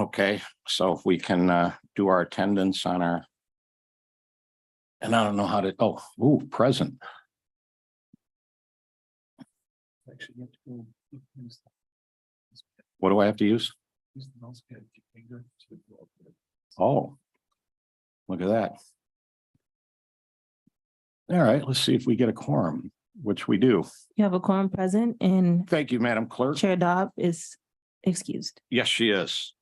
Okay, so if we can do our attendance on our. And I don't know how to, present. What do I have to use? Oh. Look at that. All right, let's see if we get a quorum, which we do. You have a quorum present and Thank you, Madam Clerk. Chair Dobb is excused. Yes, she is.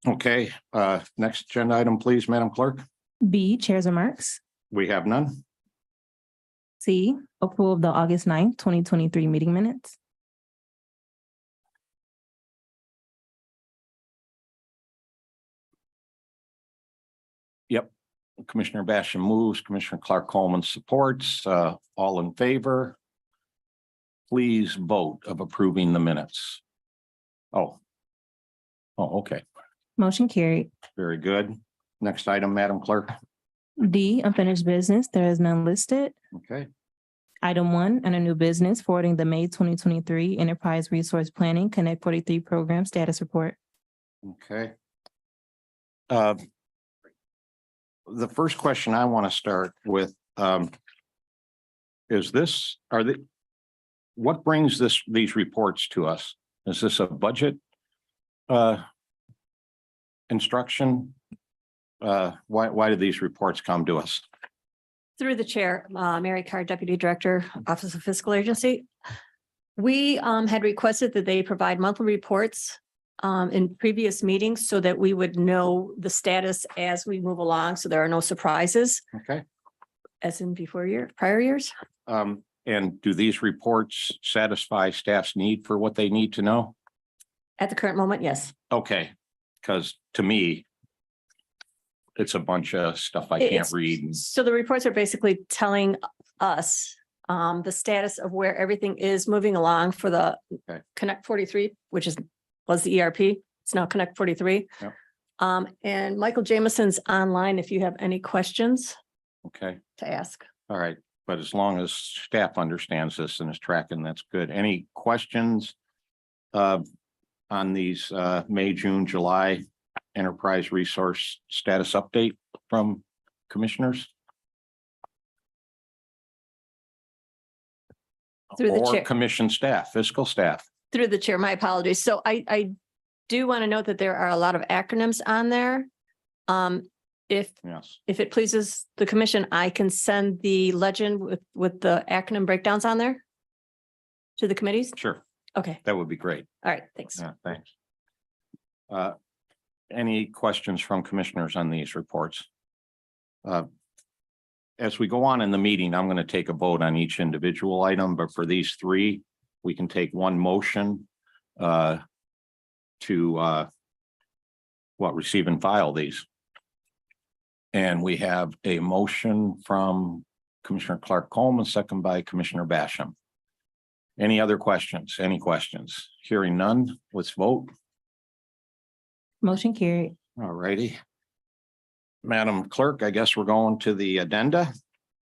Okay, next agenda item, please, Madam Clerk. B, Chair's remarks. We have none. C, approval of the August 9th, 2023 meeting minutes. Yep. Commissioner Basham moves, Commissioner Clark Coleman supports, all in favor. Please vote of approving the minutes. Oh, okay. Motion carried. Very good. Next item, Madam Clerk. D, unfinished business. There is none listed. Okay, Item 1, under new business, forwarding the May 2023 Enterprise Resource Planning Connect 43 Program Status Report. okay. The first question I want to start with, is this, what brings these reports to us? Is this a budget instruction? Why did these reports come to us? Through the chair, Mary Carr, Deputy Director, Office of Fiscal Agency. We had requested that they provide monthly reports in previous meetings so that we would know the status as we move along, so there are no surprises, Okay. as in prior years. And do these reports satisfy staff's need for what they need to know? At the current moment, yes. Okay, because to me, it's a bunch of stuff I can't It's- read. So the reports are basically telling us the status of where everything is moving along for the Okay. Connect 43, which was the ERP. It's now Connect 43. Yep. And Michael Jameson's online if you have any questions Okay, to ask. all right. But as long as staff understands this and is tracking, that's good. Any questions on these May, June, July enterprise resource status update from commissioners? Through the Or chair. commission staff, fiscal staff? Through the chair, my apologies. So I do want to note that there are a lot of acronyms on there. If Yes. it pleases the commission, I can send the legend with the acronym breakdowns on there to the committees. Sure, Okay, that would be great. all right, thanks. Yeah, thanks. Any questions from commissioners on these reports? As we go on in the meeting, I'm going to take a vote on each individual item, but for these three, we can take one motion to receive and file these. And we have a motion from Commissioner Clark Coleman, second by Commissioner Basham. Any other questions? Any questions? Hearing none, let's vote. Motion carried. All righty. Madam Clerk, I guess we're going to the addenda.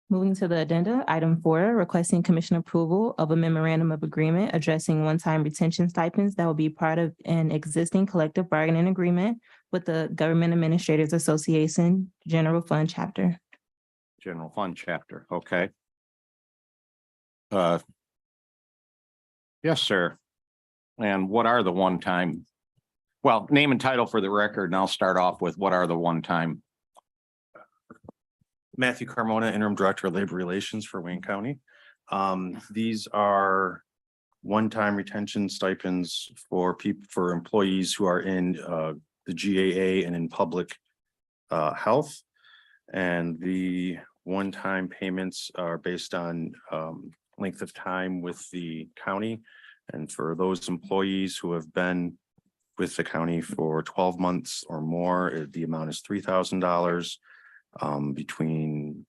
Moving to the addenda, item 4, requesting commission approval of a memorandum of agreement addressing one-time retention stipends that will be part of an existing collective bargaining agreement with the Government Administrators Association General Fund Chapter. General Fund Chapter, okay. Yes, sir. And what are the one-time? Well, name and title for the record, and I'll start off with what are the one-time? Matthew Carmona, Interim Director of Labor Relations for Wayne County. These are one-time retention stipends for employees who are in the GAA and in public health. And the one-time payments are based on length of time with the county. And for those employees who have been with the county for 12 months or more, the amount is $3,000. Between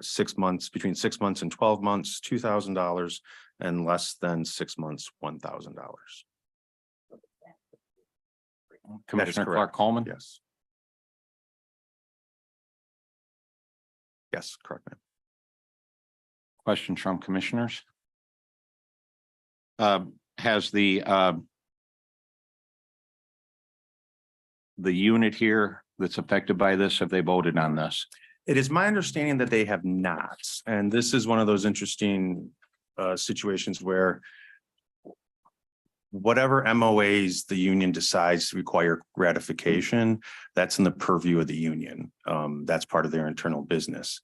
6 months, between 6 months and 12 months, $2,000, and less than 6 months, $1,000. Commissioner Clark Coleman? Yes. Yes, correct, ma'am. Questions from commissioners? Has the the unit here that's affected by this? Have they voted on this? It is my understanding that they have not, and this is one of those interesting situations where whatever MOAs the union decides to require ratification, that's in the purview of the union. That's part of their internal business.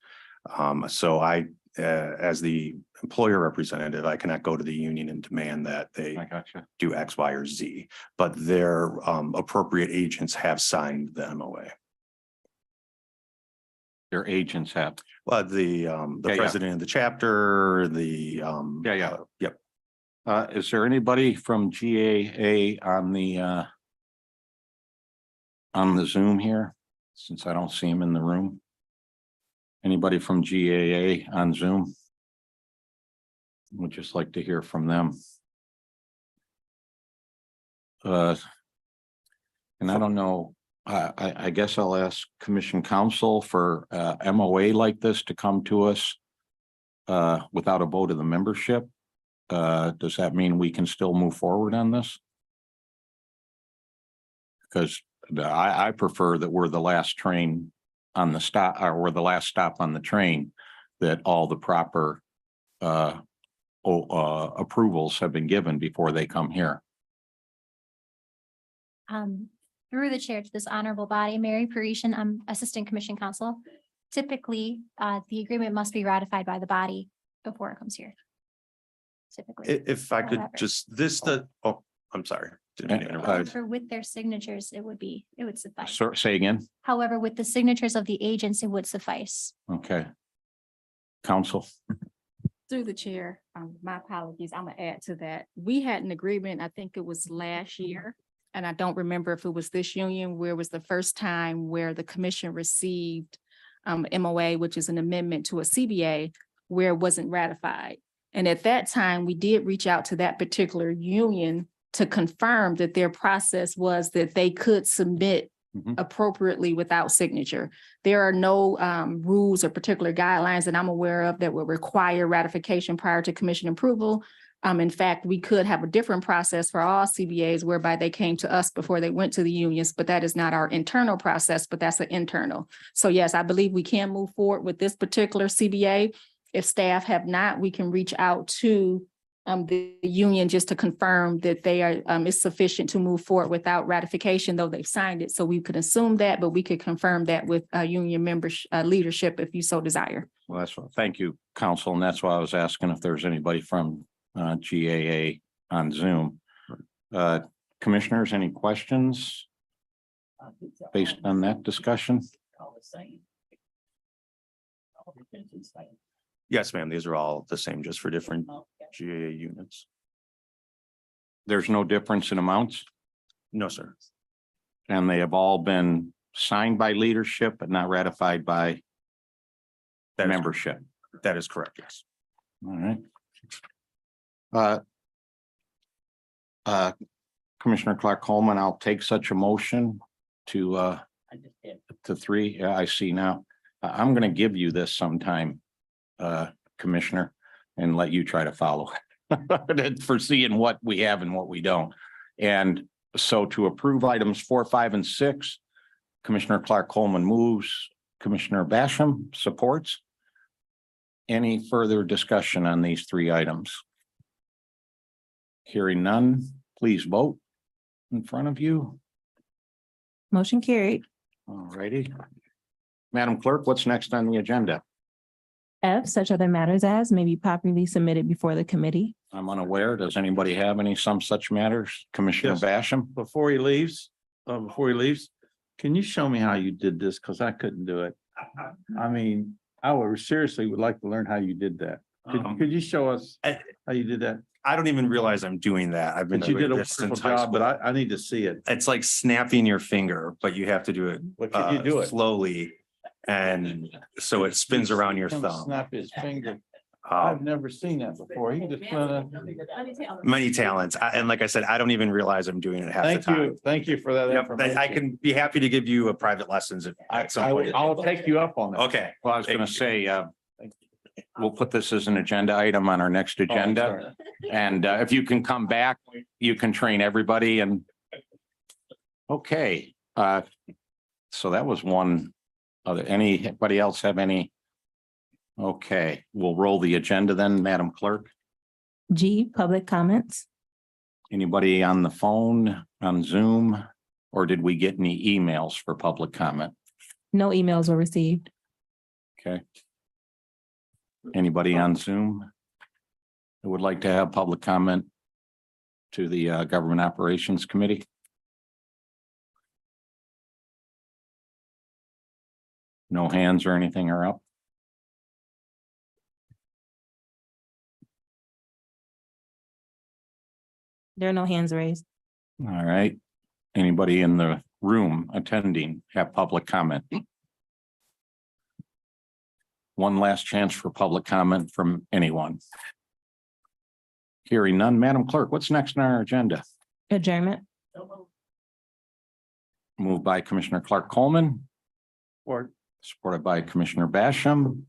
So I, as the employer representative, I cannot go to the union and demand that they I gotcha. do X, Y, or Z, but their appropriate agents have signed the MOA. Their agents have. Well, the Yeah, yeah. president of the chapter, yep. Is there anybody from GAA on the Zoom here? Since I don't see him in the room. Anybody from GAA on Zoom? Would just like to hear from them. And I don't know, I guess I'll ask Commission Counsel for MOA like this to come to us without a vote of the membership. Does that mean we can still move forward on this? Because I prefer that we're the last train on the stop, or we're the last stop on the train, that all the proper approvals have been given before they come here. Through the chair to this honorable body, Mary Parisian, I'm Assistant Commission Counsel. Typically, the agreement must be ratified by the body before it comes here. Typically. If I could However. just, I'm sorry. Didn't mean to interrupt. However, with their signatures, it would suffice. Say again? However, with the signatures of the agents, it would suffice. Okay. Counsel, Through the chair, my apologies, I'm gonna add to that. We had an agreement, I think it was last year. And I don't remember if it was this union where it was the first time where the commission received MOA, which is an amendment to a CBA, where it wasn't ratified. And at that time, we did reach out to that particular union to confirm that their process was that they could submit Mhm. appropriately without signature. There are no rules or particular guidelines that I'm aware of that would require ratification prior to commission approval. In fact, we could have a different process for all CBAs whereby they came to us before they went to the unions, but that is not our internal process, but that's an internal. So yes, I believe we can move forward with this particular CBA. If staff have not, we can reach out to the union just to confirm that they are, is sufficient to move forward without ratification, though they've signed it. So we could assume that, but we could confirm that with union members, leadership if you so desire. well, that's what, thank you, Counsel, and that's why I was asking if there's anybody from GAA on Zoom. Commissioners, any questions based on that discussion? Yes, ma'am, these are all the same, just for different GAA units. There's no difference in amounts, No, sir. and they have all been signed by leadership but not ratified by That is- membership. That is correct, yes. All right. Commissioner Clark Coleman, I'll take such a motion to three. Yeah, I see now. I'm gonna give you this sometime, Commissioner, and let you try to follow it for seeing what we have and what we don't. And so to approve items 4, 5, and 6, Commissioner Clark Coleman moves, Commissioner Basham supports. Any further discussion on these 3 items? Hearing none, please vote in front of you. Motion carried. All righty. Madam Clerk, what's next on the agenda? F, such other matters as may be properly submitted before the committee. I'm unaware. Does anybody have any some such matters? Commissioner Yes. Basham? Before he leaves, can you show me how you did this? Because I couldn't do it. I mean, I would seriously would like to learn how you did that. Could you show us I- how you did that? I don't even realize I'm doing that. I've been But you did a doing this wonderful since high job, but school. I need to see it. It's like snapping your finger, but you have to do it But can you do it? slowly. And so it spins around your Him thumb. Snap his finger. I've Um, never seen that before. He just. Many talents. And like I said, I don't even realize I'm doing it half the Thank time. you. Thank you for that Yep, information. I can be happy to give you a private lessons at some point. I'll take you up on that. Okay, Well, I was gonna Thank you. say, we'll put this as an agenda item on our next Oh, I'm agenda. sorry. And if you can come back, you can train everybody and. Okay, So that was one. Anybody else have any? Okay, we'll roll the agenda then, Madam Clerk. G, public comments. Anybody on the phone, on Zoom, or did we get any emails for public comment? No emails were received. Okay. Anybody on Zoom who would like to have public comment to the Government Operations Committee? No hands or anything are up? There are no hands raised. All right. Anybody in the room attending have public comment? One last chance for public comment from anyone. Hearing none. Madam Clerk, what's next on our agenda? Adjournment. Moved by Commissioner Clark Coleman, Or supported by Commissioner Basham.